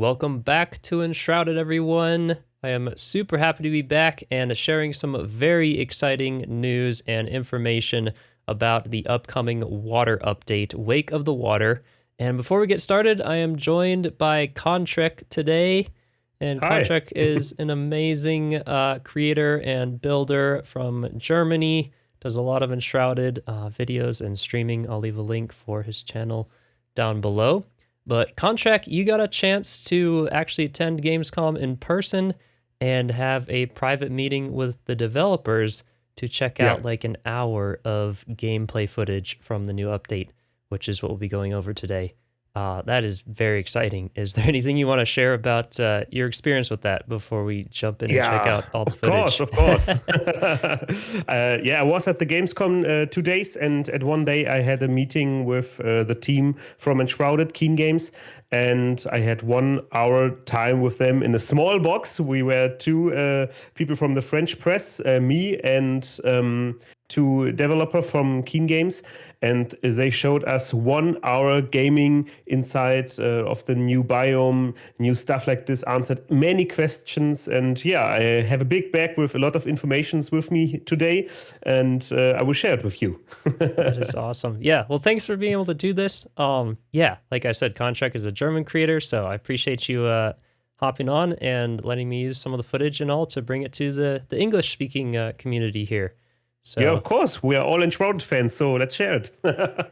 Welcome back to Enshrouded, everyone. I am super happy to be back and sharing some very exciting news and information about the upcoming water update, Wake of the Water. And before we get started, I am joined by Contrak today. And Hi. Contrak is an amazing creator and builder from Germany. Does a lot of Enshrouded videos and streaming. I'll leave a link for his channel down below. But Contrak, you got a chance to actually attend Gamescom in person and have a private meeting with the developers to check out like an hour of gameplay footage from the new update, which is what we'll be going over today. That is very exciting. Is there anything you want to share about your experience with that before we jump in and check out all the footage? Of course. I was at the Gamescom 2 days, and at one day I had a meeting with the team from Enshrouded, Keen Games, and I had 1 hour time with them in a small box. We were two people from the French press, me and two developer from Keen Games, and they showed us 1 hour gaming inside of the new biome, new stuff like this, answered many questions. And yeah, I have a big bag with a lot of informations with me today, and I will share it with you. That is awesome. Yeah, well, thanks for being able to do this. Yeah, like I said, Contrak is a German creator, so I appreciate you hopping on and letting me use some of the footage and all to bring it to the English-speaking community here. So, yeah, of course. We are all Enshrouded fans, so let's share it.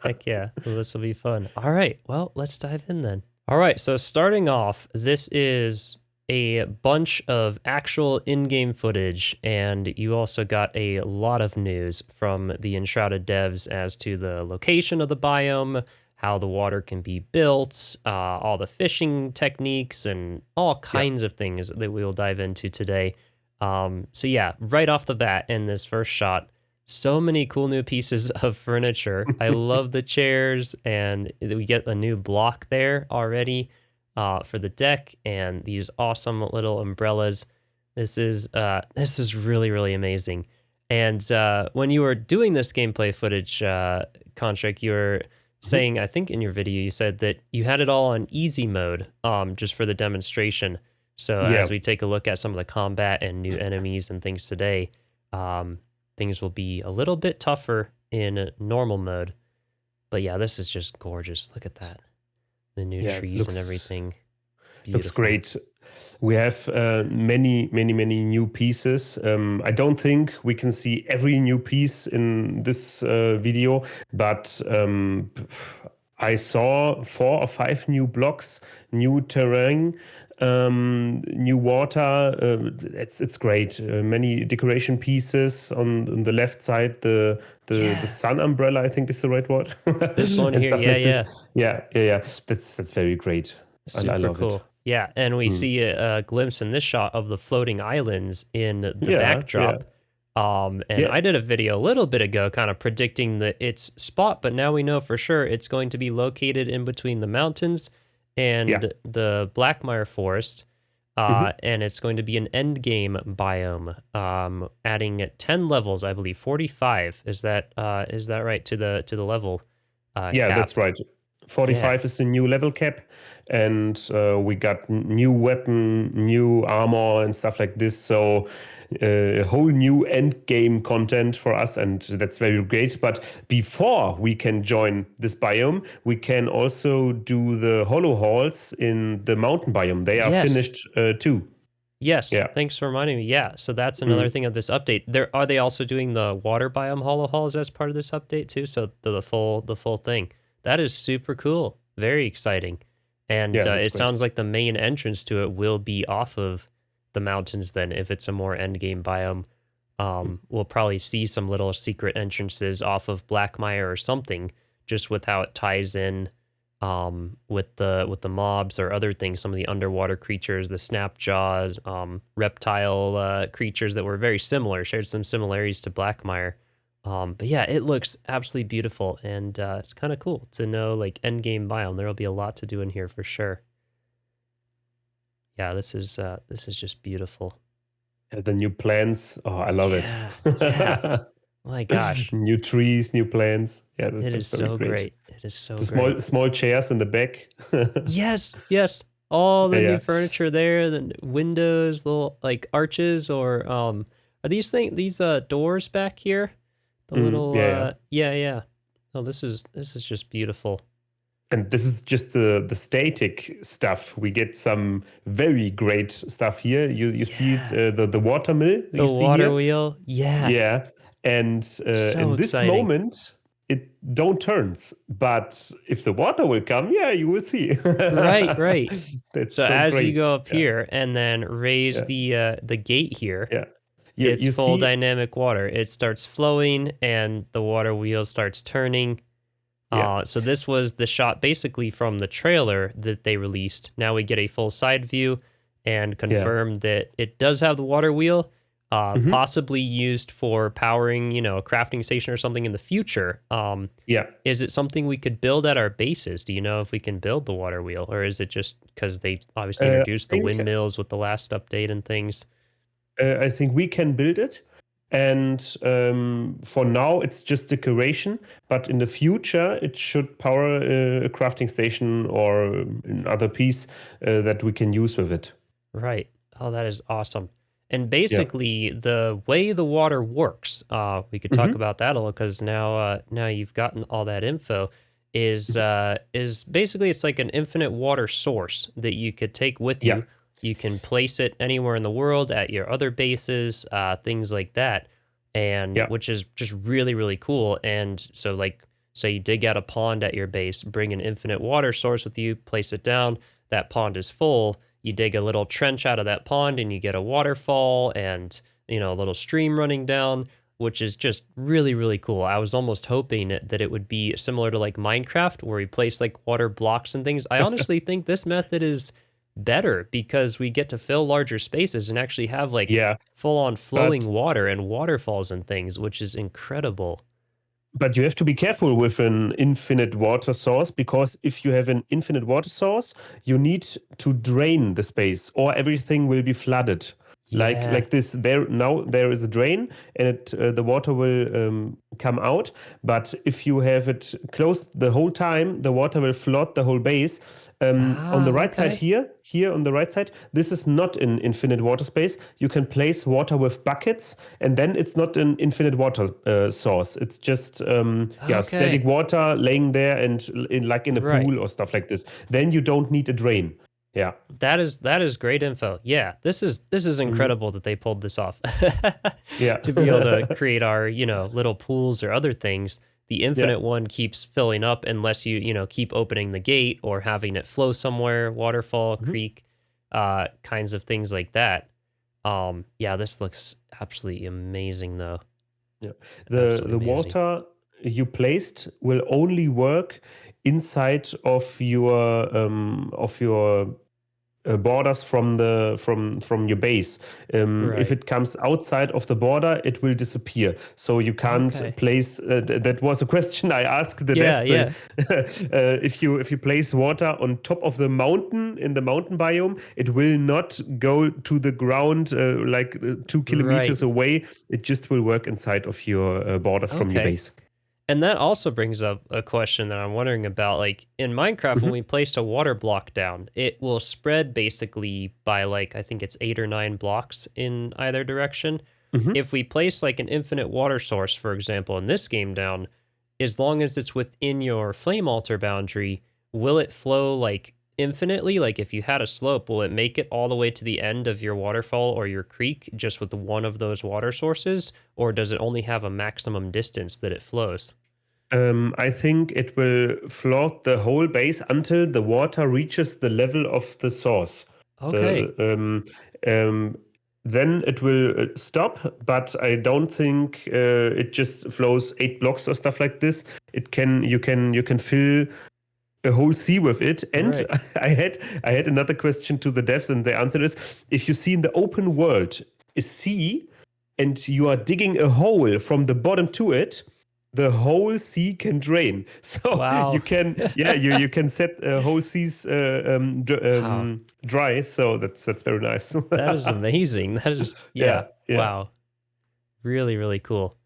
heck yeah, well, this will be fun. All right, well, let's dive in then. All right, so starting off, this is a bunch of actual in-game footage, and you also got a lot of news from the Enshrouded devs as to the location of the biome, how the water can be built, all the fishing techniques, and all kinds of things that we will dive into today. So yeah, right off the bat in this first shot, so many cool new pieces of furniture. I love the chairs, and we get a new block there already for the deck, and these awesome little umbrellas. This is really, really amazing. And when you were doing this gameplay footage, Contrak, you were saying, I think in your video, you said that you had it all on easy mode, just for the demonstration. So as we take a look at some of the combat and new enemies and things today, things will be a little bit tougher in normal mode. But yeah, this is just gorgeous. Look at that. The new trees and everything. Beautiful. Looks great. We have many new pieces. I don't think we can see every new piece in this video, but I saw 4 or 5 new blocks, new terrain, new water. It's great. Many decoration pieces on the left side. The sun umbrella, I think, is the right word. This one here, yeah. That's very great. I love cool. it. Yeah, and we see a glimpse in this shot of the floating islands in the backdrop. I did a video a little bit ago kind of predicting its spot, but now we know for sure it's going to be located in between the mountains and the Blackmire Forest, and it's going to be an endgame biome, adding 10 levels, I believe, 45. Is that right to the level? Yeah, cap? that's right. 45 is the new level cap, and we got new weapon, new armor, and stuff like this. So a whole new end game content for us, and that's very great. But before we can join this biome, we can also do the hollow halls in the mountain biome. They are finished too. Yes, thanks for reminding me. Yeah, so that's another thing of this update. Are they also doing the water biome hollow halls as part of this update too? So the full thing. That is super cool. Very exciting. And it sounds like the main entrance to it will be off of the mountains then, if it's a more endgame biome. We'll probably see some little secret entrances off of Blackmire or something, just with how it ties in with the mobs or other things, some of the underwater creatures, the snapjaws, reptile creatures that were very similar, shared some similarities to Blackmire. But yeah, it looks absolutely beautiful, and it's kind of cool to know, like, endgame biome. There will be a lot to do in here for sure. Yeah, this is just beautiful. The new plants. Oh, I love it. Yeah. My gosh. New trees, new plants. Yeah, it is so great. It is so great. Small chairs in the back. Yes. all the new Yeah. furniture there, the windows, little like arches, or are these doors back here? The little Yeah, yeah. yeah, yeah. Oh, this is just beautiful. And this is just the static stuff. We get some very great stuff here. You see it, Yeah. the water mill you The see water here. wheel. Yeah. Yeah, and So in this exciting. moment, it don't turns. But if the water will come, yeah, you will see. Right, right. That's So so as you great. go up Yeah, here and then raise yeah, the gate here, yeah. it's You full see, dynamic water. It starts flowing and the water wheel starts turning. yeah, So this was the shot basically from the trailer that they released. Now we get a full side view and yeah. confirm that it does have the water wheel, Hmm. possibly used for powering, a crafting station or something in the future. Yeah. Is it something we could build at our bases? Do you know if we can build the water wheel, or is it just because they obviously I introduced the think windmills with the last update and things? I think we can build it. And for now, it's just decoration. But in the future, it should power a crafting station or another piece that we can use with it. Right. Oh, that is awesome. And Yeah. basically, the way the water works, we could talk Hmm. about that a little because now you've gotten all that info. Is basically it's like an infinite water source that you could take with Yeah. you. You can place it anywhere in the world at your other bases, things like that, and Yeah. which is just really really cool. And so like, say you dig out a pond at your base, bring an infinite water source with you, place it down. That pond is full, you dig a little trench out of that pond and you get a waterfall and a little stream running down, which is just really really cool. I was almost hoping that it would be similar to like Minecraft where we place like water blocks and things. I honestly think this method is better because we get to fill larger spaces and actually have like Yeah. full on But flowing water and waterfalls and things, which is incredible. But you have to be careful with an infinite water source because if you have an infinite water source, you need to drain the space or everything will be flooded. Yeah. Like this, there is a drain and the water will come out. But if you have it closed the whole time, the water will flood the whole base. On the Ah, right side okay. here on the right side, this is not an infinite water space. You can place water with buckets, and then it's not an infinite water source. It's just yeah, static Okay. water laying there and like in a Right. pool or stuff like this. Then you don't need a drain. Yeah. That is great info. Yeah, this is Hmm. incredible that they pulled this off. Yeah. To be able to create our, little pools or other things. The Yeah. infinite one keeps filling up unless you keep opening the gate or having it flow somewhere, waterfall, Mhm. creek, kinds of things like that. Yeah, this looks absolutely amazing though. Yeah. Absolutely The amazing. water you placed will only work inside of your borders from the from your base. If Right. it comes outside of the border, it will disappear. So you can't Okay. place. That was a question I asked the Yeah, devs. yeah. If you place water on top of the mountain in the mountain biome, it will not go to the ground 2 kilometers Right. away. It just will work inside of your borders from your Okay. base. And that also brings up a question that I'm wondering about. Like in Minecraft, when Hmm. we placed a water block down, it will spread basically by like, I think it's 8 or 9 blocks in either direction. Hmm. If we place like an infinite water source, for example, in this game down, as long as it's within your flame altar boundary, will it flow like infinitely? Like if you had a slope, will it make it all the way to the end of your waterfall or your creek just with one of those water sources? Or does it only have a maximum distance that it flows? I think it will float the whole base until the water reaches the level of the source. The Okay. um, then it will stop, but I don't think it just flows 8 blocks or stuff like this. It can you can fill a whole sea with it. And Right. I had another question to the devs, and the answer is if you see in the open world a sea and you are digging a hole from the bottom to it, the whole sea can drain. So you Wow. can, yeah, you can set whole seas Wow. dry. So that's very nice. That is amazing. That is, Yeah, yeah. yeah. Wow. Really, really cool.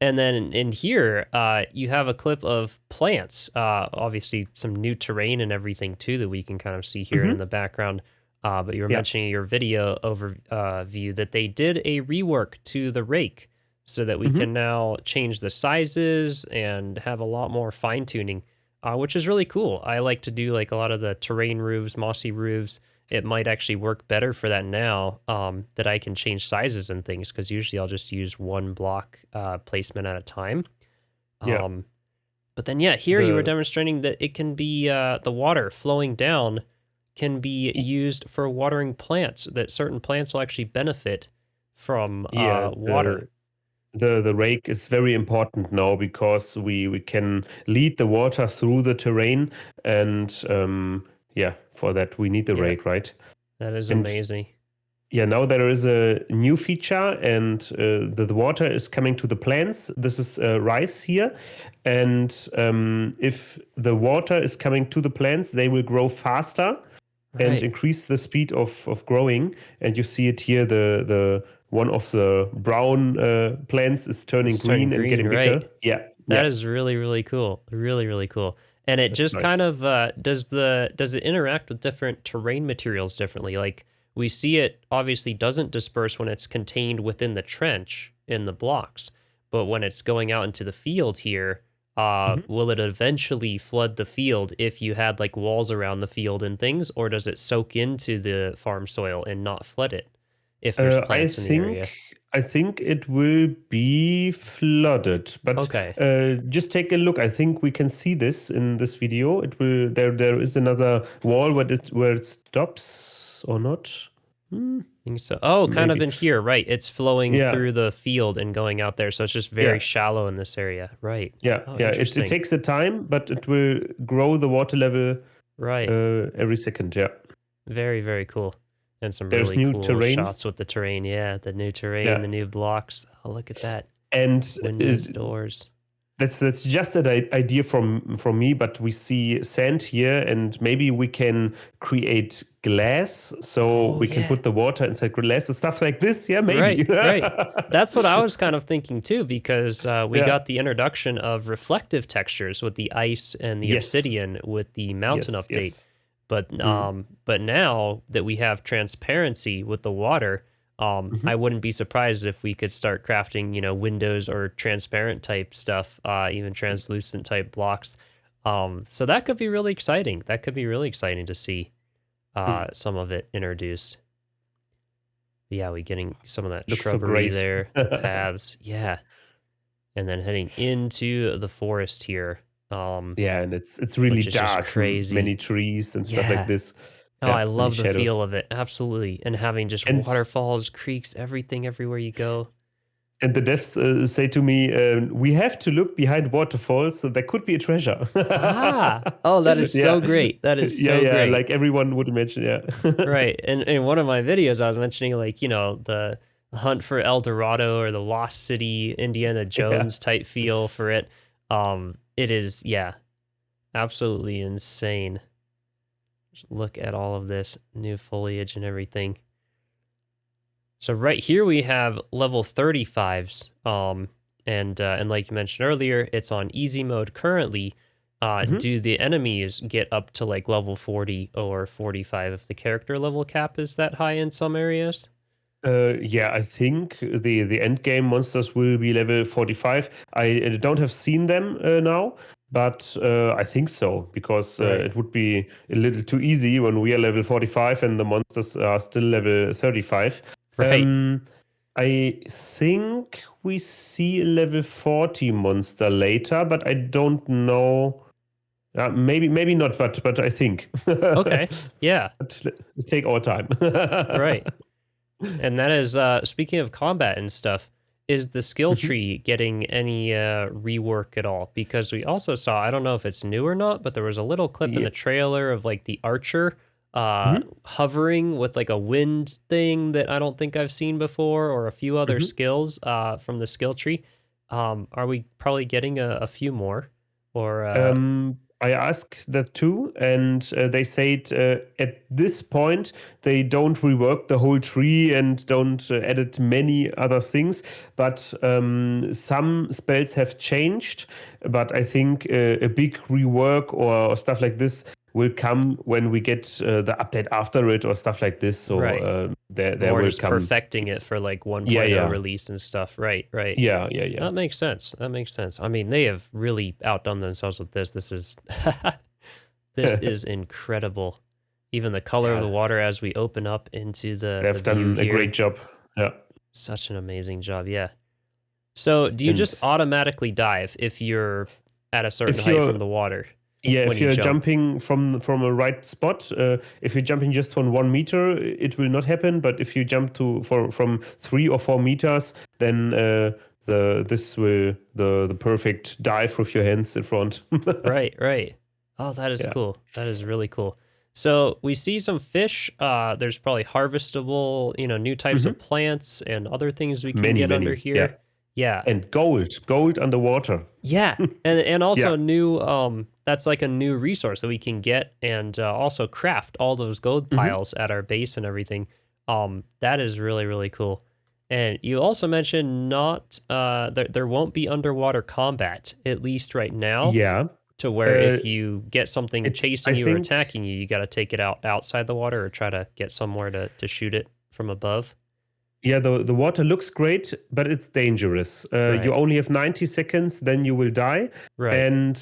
And then in here, you have a clip of plants, obviously some new terrain and everything too that we can kind of see here in the Hmm. background. But you were Yeah. mentioning in your video overview that they did a rework to the rake so that we can Hmm. now change the sizes and have a lot more fine tuning, which is really cool. I like to do like a lot of the terrain roofs, mossy roofs. It might actually work better for that now, that I can change sizes and things, because usually I'll just use one block placement at a time. Yeah. Um, but then, yeah, here you were The demonstrating that it can be the water flowing down can be used for watering plants, that certain plants will actually benefit from yeah, water. the rake is very important now because we can lead the water through the terrain, and yeah, for that we need the Yeah, rake, right? that is And amazing. yeah, now there is a new feature, and the water is coming to the plants. This is rice here, and if the water is coming to the plants, they will grow faster and Right. increase the speed of growing. And you see it here. The one of the brown plants is turning It's turning green and green, getting right. bigger. Yeah, That yeah, is really, really cool. Really, really cool. And it that's just kind nice. of does it interact with different terrain materials differently? Like we see it obviously doesn't disperse when it's contained within the trench in the blocks, but when it's going out into the field here, Mhm. will it eventually flood the field if you had like walls around the field and things, or does it soak into the farm soil and not flood it if there's I plants in the area? think it will be flooded, but Okay. just take a look. I think we can see this in this video. It will there is another wall where it stops or not. Hmm, Think so. Oh, kind of maybe. in here, right. It's flowing Yeah, through the field and going out there, so it's just very yeah, shallow in this area. Right. yeah, Oh, yeah. It interesting. takes a time, but it will grow the water level Right. every second. Yeah, Very, very cool. And some there's really new cool terrain. shots with the terrain. Yeah, the new terrain, Yeah, the new blocks. Oh, look at that. and Windows, doors. that's just an idea from me, but we see sand here, and maybe we can create glass, so Oh, we can yeah. put the water inside glass and stuff like this. Yeah, maybe. Right, right. That's what I was kind of thinking too, because we Yeah. got the introduction of reflective textures with the ice and the Yes. obsidian with the mountain Yes. update. Yes. Mm. But now that we have transparency with the water, Hmm. I wouldn't be surprised if we could start crafting, windows or transparent type stuff, even translucent type blocks. So that could be really exciting. That could be really exciting to see Mm. some of it introduced. Yeah, we getting some of that Looks so shrubbery great. there, the paths, yeah, and then heading into the forest here, Yeah, and it's really which is just dark. Many crazy. trees and stuff like Yeah. this. Oh, Yeah, I many love the shadows. feel of it, absolutely, and having just And waterfalls, creeks, everything everywhere you go. the devs say to me, "We have to look behind waterfalls, so there could be a treasure." Ah! Oh, that is so Yeah, great, that is yeah, so yeah. great. Like everyone would imagine. Yeah. Right, and in one of my videos, I was mentioning, like, the hunt for El Dorado or the Lost City, Indiana Yeah. Jones type feel for it. It is, yeah, absolutely insane. Just look at all of this new foliage and everything. So right here we have level 35s. And like you mentioned earlier, it's on easy mode currently. Mhm. Do the enemies get up to like level 40 or 45 if the character level cap is that high in some areas? Yeah, I think the end game monsters will be level 45. I don't have seen them now, but I think so because Right. it would be a little too easy when we are level 45 and the monsters are still level 35. Right. Um, I think we see a level 40 monster later, but I don't know. Maybe not, but I think. Okay. Yeah. But let's take our time. Right. And that is speaking of combat and stuff, is the skill Mhm. tree getting any rework at all? Because we also saw, I don't know if it's new or not, but there was a little clip in Yeah. the trailer of like the archer Mhm. hovering with like a wind thing that I don't think I've seen before, or a few other Mhm. skills from the skill tree. Are we probably getting a few more? Or Um, I asked that too, and they said at this point they don't rework the whole tree and don't edit many other things, but some spells have changed. But I think a big rework or stuff like this will come when we get the update after it or stuff like this. So Right. there More will just come. perfecting it for like Yeah, 1.0 yeah, release and stuff. Right, right. yeah, yeah, yeah. That makes sense. That makes sense. I mean, they have really outdone themselves with this. This is this is incredible. Even the color of the Yeah, water as we open up into the they've view done a great here. job. Yeah, Such an amazing job. Yeah. So, do you just and automatically dive if you're at a certain if height you're from the water yeah, when if you you're jump? jumping from a right spot, if you're jumping just from 1 meter, it will not happen. But if you jump from 3 or 4 meters, then the perfect dive with your hands in front. Right, right. Oh, that is Yeah. cool. That is really cool. So we see some fish. There's probably harvestable, new types of Hmm. plants and other things we can Many, get under many. Yeah. here. Yeah, And gold underwater. yeah, and also Yeah. new. That's like a new resource that we can get and also craft all those gold Hmm. piles at our base and everything. That is really really cool. And you also mentioned not there won't be underwater combat at least right now Yeah. to where Uh, if you get something I chasing you or think. attacking you, you got to take it out outside the water or try to get somewhere to shoot it from above. Yeah, the water looks great, but it's dangerous. You Right. only have 90 seconds, then you will die, Right. and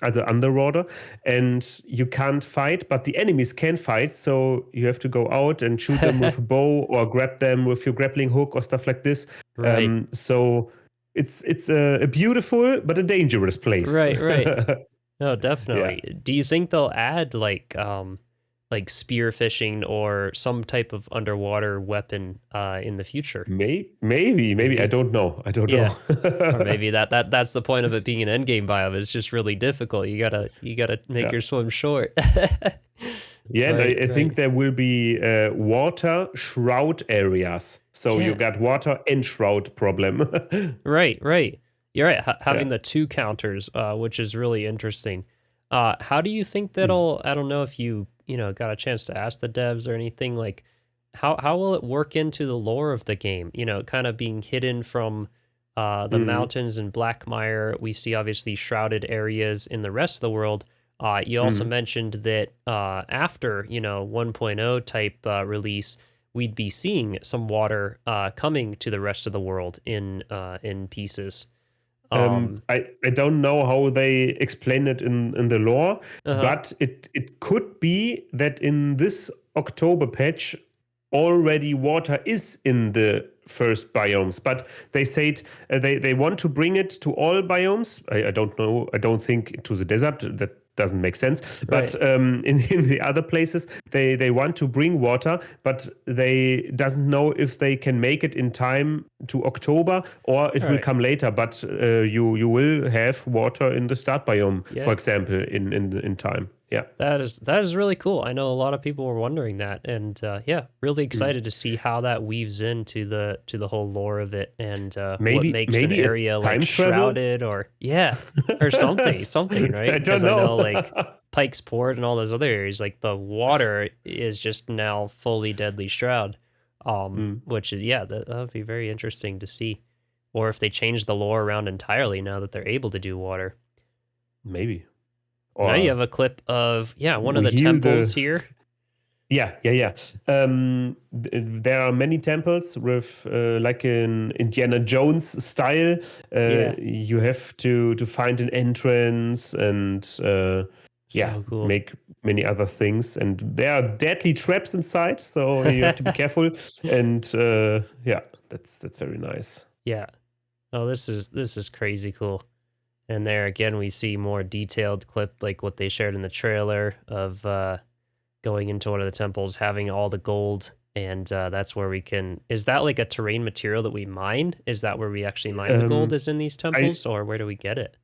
also underwater, and you can't fight, but the enemies can fight. So you have to go out and shoot them with a bow or grab them with your grappling hook or stuff like this. Right. So it's a beautiful but a dangerous place. Right. Right. No, Yeah. definitely. Do you think they'll add like spear fishing or some type of underwater weapon in the future? Maybe I Maybe. don't know. I don't Yeah. know. Or maybe that's the point of it being an endgame biome. It's just really difficult. You gotta make Yeah. your swim short. Yeah, and I, Right, I think right. there will be water shroud areas. So you Yeah. got water and shroud problem. Right, right. You're right. Yeah. Having the two counters, which is really interesting. How do you think Mm. that'll? I don't know if you got a chance to ask the devs or anything. Like, how will it work into the lore of the game? Kind of being hidden from the Mm. mountains and Blackmire. We see obviously shrouded areas in the rest of the world. You also Mm. mentioned that after 1.0 type release, we'd be seeing some water coming to the rest of the world in pieces. I don't know how they explain it in the lore, Uh-huh. but it could be that in this October patch already water is in the first biomes, but they said they want to bring it to all biomes. I don't know. I don't think to the desert. That doesn't make sense. But Right. in the other places, they want to bring water, but they doesn't know if they can make it in time to October or it All will right. come later. But you will have water in the start biome, for Yeah. example, in time. Yeah. That is really cool. I know a lot of people were wondering that, and yeah, really Mm. excited to see how that weaves into the whole lore of it, and what Maybe makes an maybe a area like time travel. shrouded or yeah, or something, right? I Because don't I know. know like Pike's Port and all those other areas, like the water is just now fully deadly shroud. Mm, Which is yeah, that would be very interesting to see, or if they change the lore around entirely now that they're able to do water. maybe. Now you Or have a clip of yeah, one of we the heal temples the. here. Yeah. There are many temples with like an Indiana Jones style. Yeah, You have to find an entrance and yeah, so cool. make many other things. And there are deadly traps inside, so you have to be careful. And yeah, that's very nice. Yeah. Oh, this is crazy cool. And there again, we see more detailed clip like what they shared in the trailer of going into one of the temples, having all the gold, and that's where we can. Is that like a terrain material that we mine? Is that where we actually mine the gold? Um, Is in these I temples, or where do we get it?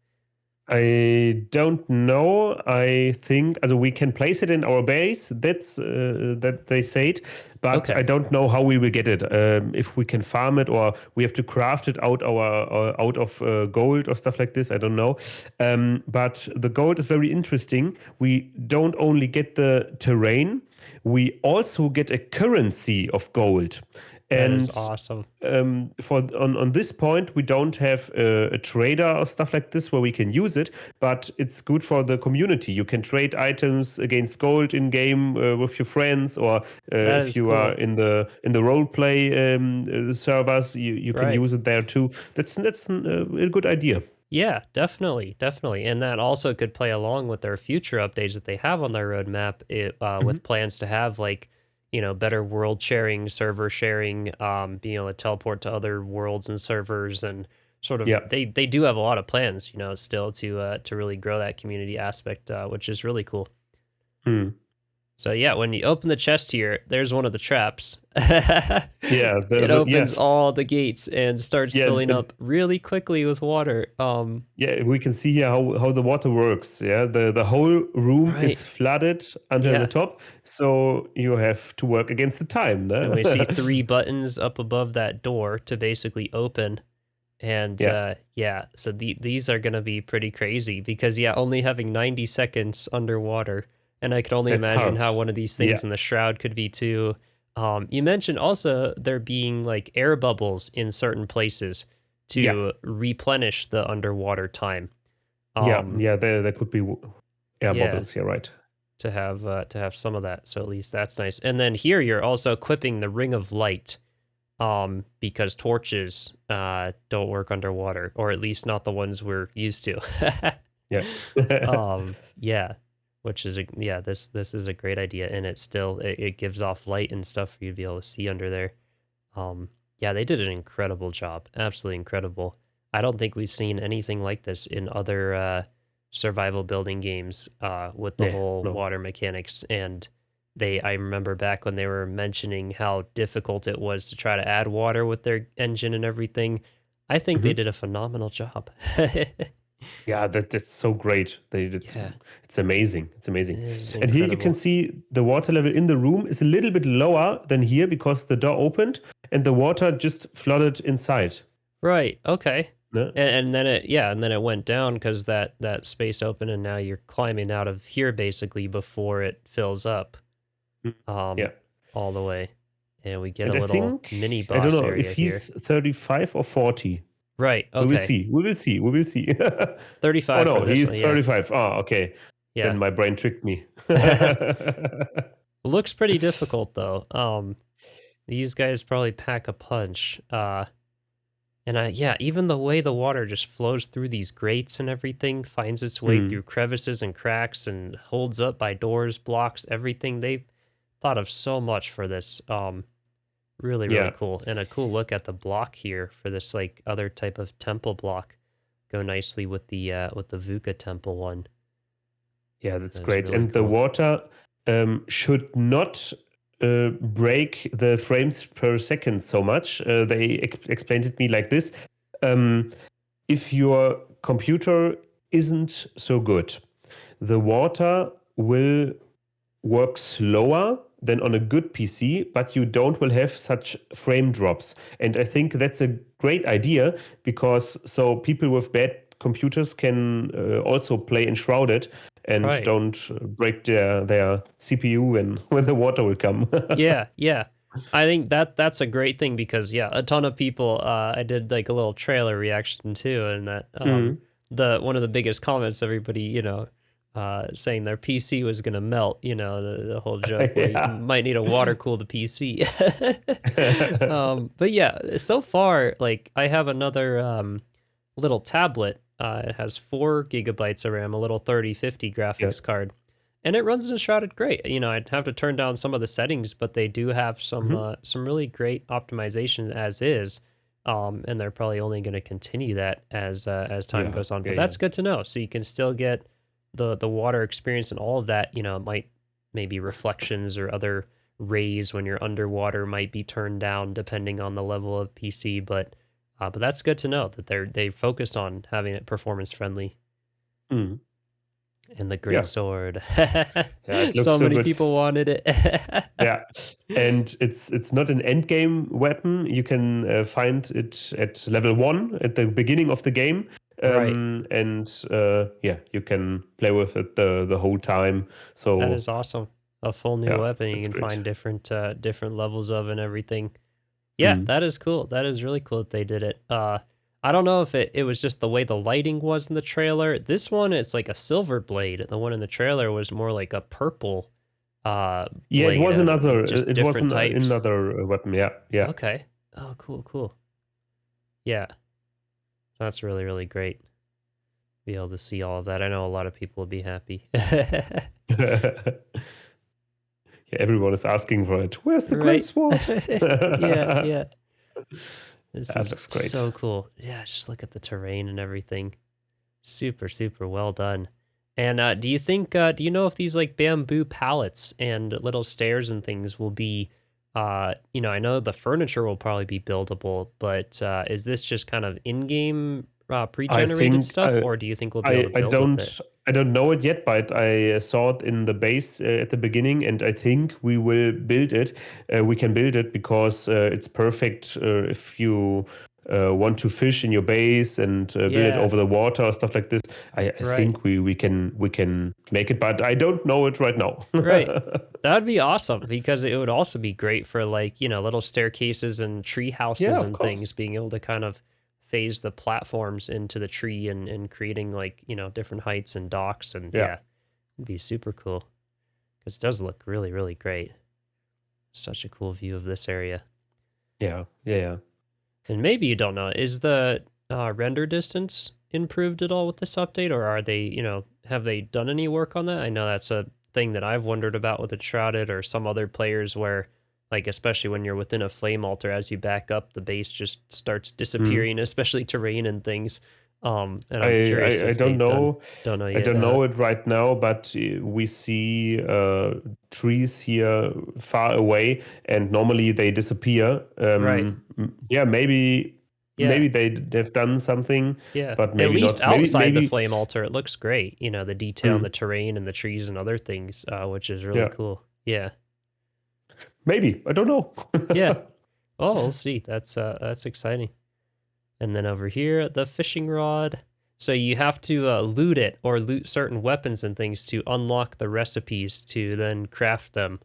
I don't know. I think also we can place it in our base. That's that they said, but I Okay, don't know how we will get it. If we can farm it or we have to craft it out of gold or stuff like this. I don't know. But the gold is very interesting. We don't only get the terrain, we also get a currency of gold, that is and awesome. for on this point we don't have a trader or stuff like this where we can use it, but it's good for the community. You can trade items against gold in game with your friends, or That if is you are cool. in the role play servers, you can Right. use it there too. That's a good idea. Yeah, definitely, definitely, and that also could play along with their future updates that they have on their roadmap. Mhm. With plans to have like, better world sharing, server sharing, being able to teleport to other worlds and servers, and sort of Yeah. they do have a lot of plans, still to really grow that community aspect, which is really cool. Hmm. So yeah, when you open the chest here, there's one of the traps. Yeah. It Yeah. opens all the gates and starts Yeah. filling up really quickly with water. Yeah, we can see here how the water works. Yeah, the whole room is Right. flooded until the Yeah. top, so you have to work against the time. And Ne? we see three buttons up above that door to basically open. And Yeah, yeah, so these are going to be pretty crazy because, yeah, only having 90 seconds underwater. And I could only that's imagine hard. how one of these Yeah, things in the shroud could be too. You mentioned also there being like air bubbles in certain places yeah, to replenish the underwater time. yeah. There could be air Yeah, bubbles. Yeah, right. to have some of that. So at least that's nice. And then here you're also equipping the ring of light, because torches don't work underwater, or at least not the ones we're used to. Yeah, Yeah, which is this is a great idea, and it gives off light and stuff for you to be able to see under there. Yeah, they did an incredible job, absolutely incredible. I don't think we've seen anything like this in other survival building games, with the yeah. whole No. water mechanics. And I remember back when they were mentioning how difficult it was to try to add water with their engine and everything. I think they Mhm. did a phenomenal job. Yeah, that's so great. Yeah, It's amazing. It's it amazing. is And here you can incredible. see the water level in the room is a little bit lower than here because the door opened and the water just flooded inside. Right. Okay. Ne? And then it went down because that space opened, and now you're climbing out of here basically before it fills up, Mm. um, Yeah. all the way, and we get a And I little think, mini I don't boss know area if here. he's 35 or 40. Right. We will Okay. see. We will see. We will see. Oh 35 for no, this one. he's Yeah. 35. Oh, okay. Yeah. Then my brain tricked me. Looks pretty difficult though. These guys probably pack a punch. And yeah, even the way the water just flows through these grates and everything, finds its way Hmm. through crevices and cracks and holds up by doors, blocks, everything. They thought of so much for this. Really, really Yeah. cool. And a cool look at the block here for this like other type of temple block. Go nicely with the Vuka temple one. Yeah, that's That's great. really And the cool. water should not break the frames per second so much. They explained it me like this. Um, if your computer isn't so good, the water will work slower than on a good PC, but you don't will have such frame drops. And I think that's a great idea because so people with bad computers can also play Enshrouded and Right. don't break their CPU when the water will come. Yeah, yeah. I think that's a great thing because, yeah, a ton of people, I did like a little trailer reaction too, and that Mm. the one of the biggest comments, everybody, saying their PC was gonna melt, the whole joke where you Yeah. might need a water cooled PC. But yeah, so far, like I have another little tablet. It has 4 gigabytes of RAM, a little 3050 Yeah. graphics card, and it runs Enshrouded great. I'd have to turn down some of the settings, but they do have Mhm. some really great optimizations as is. And they're probably only going to continue that as time Yeah. goes on. Yeah. But Yeah. that's good to know. So you can still get the water experience and all of that. It might maybe reflections or other rays when you're underwater might be turned down depending on the level of PC. But that's good to know that they focused on having it performance friendly. Mm. And the Yeah. Greatsword. Yeah, it looks So so many good. people wanted it. Yeah, and it's not an end game weapon. You can find it at level 1 at the beginning of the game, Right. and yeah, you can play with it the whole time. That So is awesome. A full new yeah, weapon you that's can great. find different levels of and everything. Yeah, Mm. that is cool. That is really cool that they did it. I don't know if it was just the way the lighting was in the trailer. This one, it's like a silver blade. The one in the trailer was more like a purple Yeah, it blade was and another. with just It was different types. another weapon. Yeah, yeah. Okay. Oh, cool, cool. Yeah, that's really, really great. Be able to see all of that. I know a lot of people will be happy. Yeah, everyone is asking for it. Where's the Right? Greatsword? Yeah, yeah. This That is looks great. so cool. Yeah, just look at the terrain and everything. Super, super well done. And do you think, do you know if these like bamboo pallets and little stairs and things will be, I know the furniture will probably be buildable, but is this just kind of in-game I pre-generated think stuff, or do you think we'll be able to I build with it? don't know it yet, but I saw it in the base at the beginning, and I think we will build it. We can build it because it's perfect if you want to fish in your base and build it Yeah, over the water or stuff like this. I right. think we can make it, but I don't know it right now. Right. That would be awesome because it would also be great for like, little staircases and tree Yeah, houses of and things, course. being able to kind of phase the platforms into the tree and creating like, different heights and docks. And Yeah, yeah, it'd be super cool because it does look really, really great. Such a cool view of this area. yeah, yeah, yeah. And maybe you don't know, is the render distance improved at all with this update, or are they, have they done any work on that? I know that's a thing that I've wondered about with Enshrouded or some other players where, like, especially when you're within a flame altar, as you back up, the base just starts Mm. disappearing, especially terrain and things. And I'm curious I if don't they've done, know. don't know I yet. don't know it right now, but we see trees here far away, and normally they disappear. Right. Yeah, Yeah. maybe they've done something, Yeah. but At maybe least not. Maybe outside the maybe flame altar, it looks great. The detail in mm, the terrain and the trees and other things, which is really yeah, cool. Yeah. maybe I don't know. Yeah. Oh, we'll see. That's exciting. And then over here, the fishing rod. So you have to loot it or loot certain weapons and things to unlock the recipes to then craft them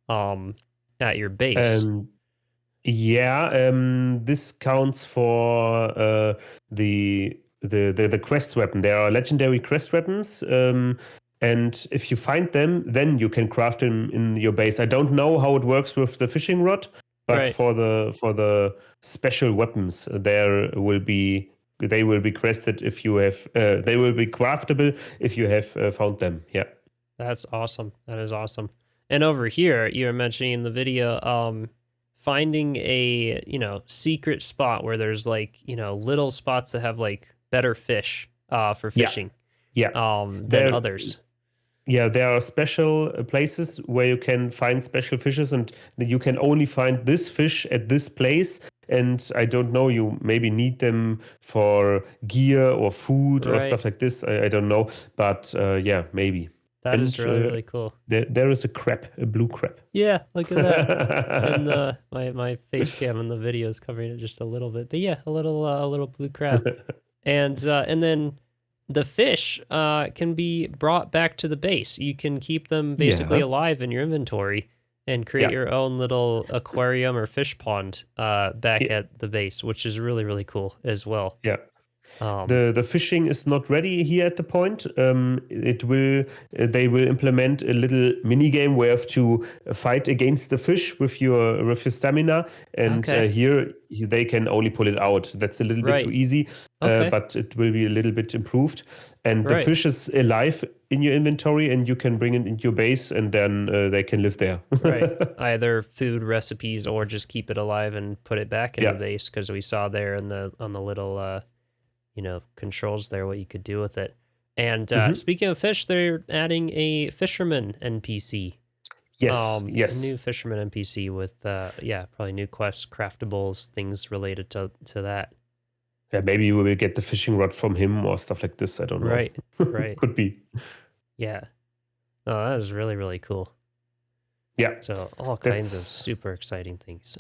um at your base. And yeah, this counts for the quest weapon. There are legendary quest weapons, and if you find them, then you can craft them in your base. I don't know how it works with the fishing rod, but Right. for the special weapons, they will be quested if you have. They will be craftable if you have found them. Yeah. That's awesome. That is awesome. And over here, you were mentioning in the video, finding a, secret spot where there's like, little spots that have like better fish, for Yeah. fishing, Yeah. than There. others. Yeah, there are special places where you can find special fishes, and you can only find this fish at this place. And I don't know, you maybe need them for gear or food or Right. stuff like this. I don't know, but yeah, maybe. That And is really, really cool. there is a crab, a blue crab. Yeah, look at that. And my face cam in the video is covering it just a little bit. But yeah, a little blue crab. And then the fish can be brought back to the base. You can keep them basically Yeah, alive in your inventory and create yeah, your own little aquarium or fish pond back yeah, at the base, which is really, really cool as well. yeah. Um, The fishing is not ready here at the point. It will They will implement a little mini game where you have to fight against the fish with your stamina, and okay. they can only pull it out. That's a little bit too Right. easy, Okay. but it will be a little bit improved. And the Right. fish is alive in your inventory, and you can bring it into your base, and then they can live there. Right. Either food recipes or just keep it alive and put it back in the Yeah. base because we saw there in the on the little controls there what you could do with it. And Hmm. speaking of fish, they're adding a fisherman NPC. Yes. A Yes. new fisherman NPC with yeah, probably new quests, craftables, things related to that. Yeah, maybe we will get the fishing rod from him or stuff like this. I don't know. Right, right. Could be. Yeah. Oh, that is really, really cool. Yeah, So all kinds of that's. super exciting things.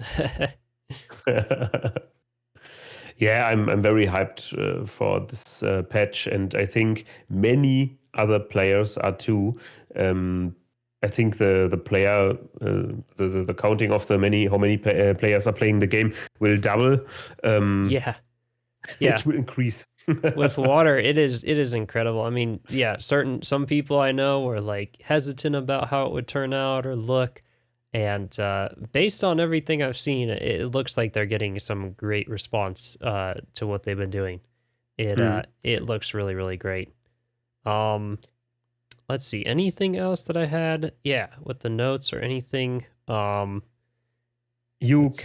Yeah, I'm very hyped for this patch, and I think many other players are too. Um, I think the player the counting of the many how many players are playing the game will double. Um, Yeah. Yeah. it will increase. With water, it is incredible. I mean, yeah, some people I know were like hesitant about how it would turn out or look. And based on everything I've seen, it looks like they're getting some great response to what they've been doing. Mm. It looks really, really great. Um, let's see, anything else that I had? Yeah, with the notes or anything. You Let's see.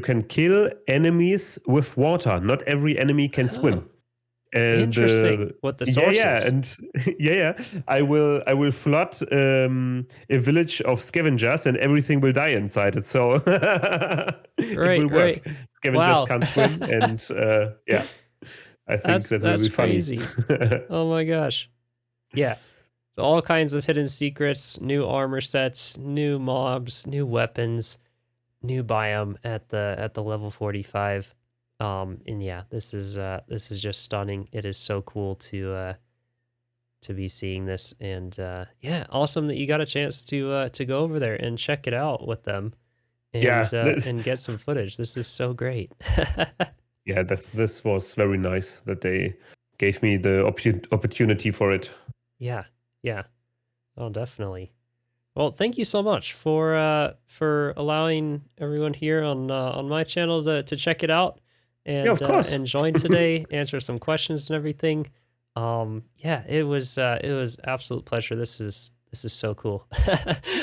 can kill enemies with water. Not every enemy can swim. Oh, interesting. The What the Yeah, yeah, sources? and yeah, yeah. I will flood a village of scavengers, and everything will die inside it. So it Right, will work. right. Scavengers Wow. can't swim, and yeah, I think that will That's be funny. crazy. Oh my gosh. Yeah. So all kinds of hidden secrets, new armor sets, new mobs, new weapons, new biome at the level 45. And yeah, this is just stunning. It is so cool to be seeing this, and yeah, awesome that you got a chance to go over there and check it out with them Yeah, and get some footage. This is so great. yeah. This was very nice that they gave me the opportunity for it. Yeah. Yeah. Oh, definitely. Well, thank you so much for allowing everyone here on my channel to check it out Yeah, of course. and join today, answer some questions and everything. Yeah, it was absolute pleasure. This is so cool.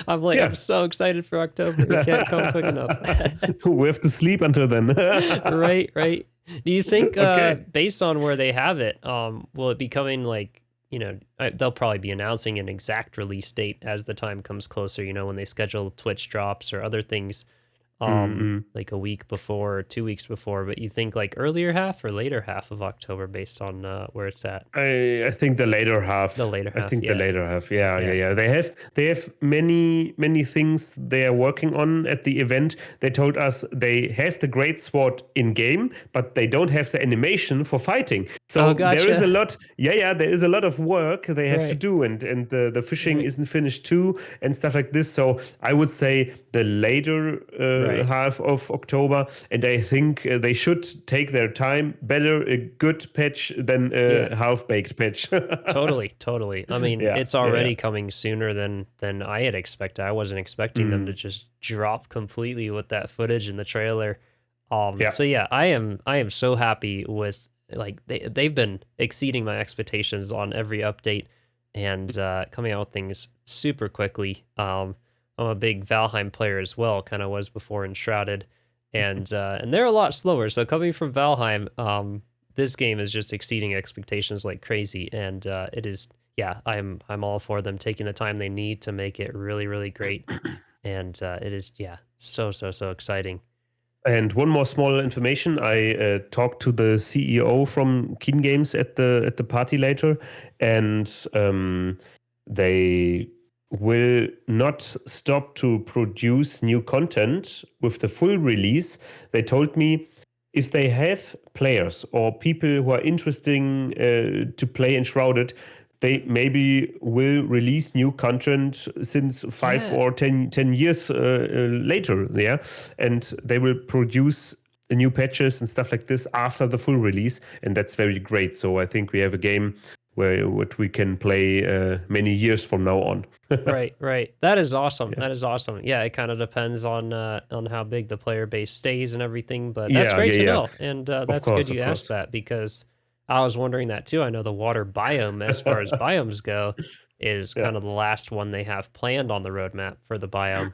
I'm Yeah. so excited for October. It can't come quick enough. We have to sleep until then. Right, right. Do you think, Okay. based on where they have it, will it be coming like, they'll probably be announcing an exact release date as the time comes closer, when they schedule Twitch drops or other things, Mm-mm. like a week before or 2 weeks before, but you think like earlier half or later half of October based on where it's at? I think the later The half. later I half, think the yeah. later half. Yeah, yeah, Yeah. yeah. They have many things they are working on at the event. They told us they have the Greatsword in game, but they don't have the animation for fighting. Oh, So there is a gotcha. lot. Yeah, yeah. There is a lot of work they have to Right, do, and the fishing right, isn't finished too, and stuff like this. So I would say the later right. half of October, and I think they should take their time. Better a good patch than Yeah. a half-baked patch. Totally, totally. I mean, Yeah, it's yeah, yeah. already coming sooner than I had expected. I wasn't expecting them to Mm, just drop completely with that footage in the trailer. yeah. So yeah, I am so happy with like they've been exceeding my expectations on every update and coming out with things super quickly. I'm a big Valheim player as well, kind of was before Enshrouded, and they're a lot slower. So coming from Valheim, this game is just exceeding expectations like crazy, and it is. Yeah, I'm all for them taking the time they need to make it really, really great, and it is, yeah, so exciting. And one more small information: I talked to the CEO from Keen Games at the party later, and they will not stop to produce new content with the full release. They told me if they have players or people who are interested to play Enshrouded, they maybe will release new content since five Yeah, or 10 years later. Yeah, and they will produce new patches and stuff like this after the full release, and that's very great. So I think we have a game where what we can play many years from now on. right, right. That is awesome. Yeah, That is awesome. Yeah, it kind of depends on how big the player base stays and everything, but that's yeah, great yeah, to yeah. know. And Of that's good course, of you asked course. that because I was wondering that too. I know the water biome, as far as biomes go, is Yeah. kind of the last one they have planned on the roadmap for the biome.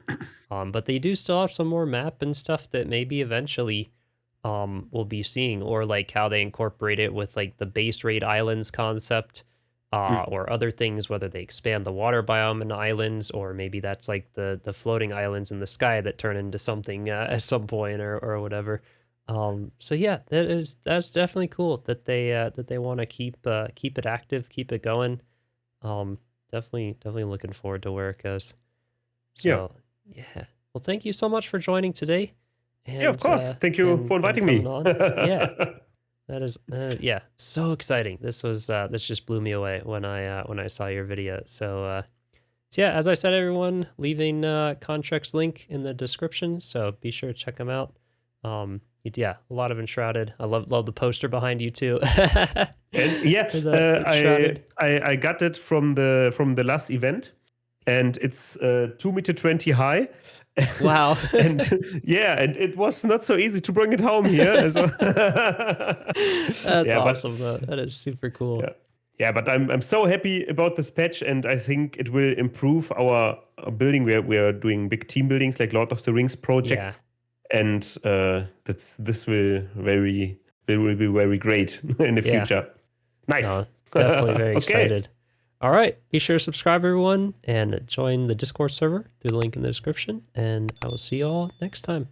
But they do still have some more map and stuff that maybe eventually we'll be seeing, or like how they incorporate it with like the base raid islands concept, Mm. or other things, whether they expand the water biome in islands, or maybe that's like the floating islands in the sky that turn into something at some point, or whatever. So yeah, that's definitely cool that they want to keep it active, keep it going. Um, definitely looking forward to where it goes. Yeah. So yeah, well, thank you so much for joining today, Yeah, of and course. Thank you for and inviting coming me. on. Yeah, that is yeah, so exciting. This just blew me away when I saw your video. So yeah, as I said, everyone, leaving contracts link in the description, so be sure to check them out. Yeah, a lot of Enshrouded. I love the poster behind you too. And yeah, The Enshrouded. I got it from the last event, and it's 2 meter 20 high, Wow. and yeah, and it was not so easy to bring it home here. That's Yeah, awesome but though. That is super cool. yeah, yeah, but I'm so happy about this patch, and I think it will improve our building. We are doing big team buildings like Lord of the Rings Yeah. projects, and this will be very great in the Yeah. future. Nice. No, definitely very Okay. excited. All right. Be sure to subscribe, everyone, and join the Discord server through the link in the description. And I will see you all next time.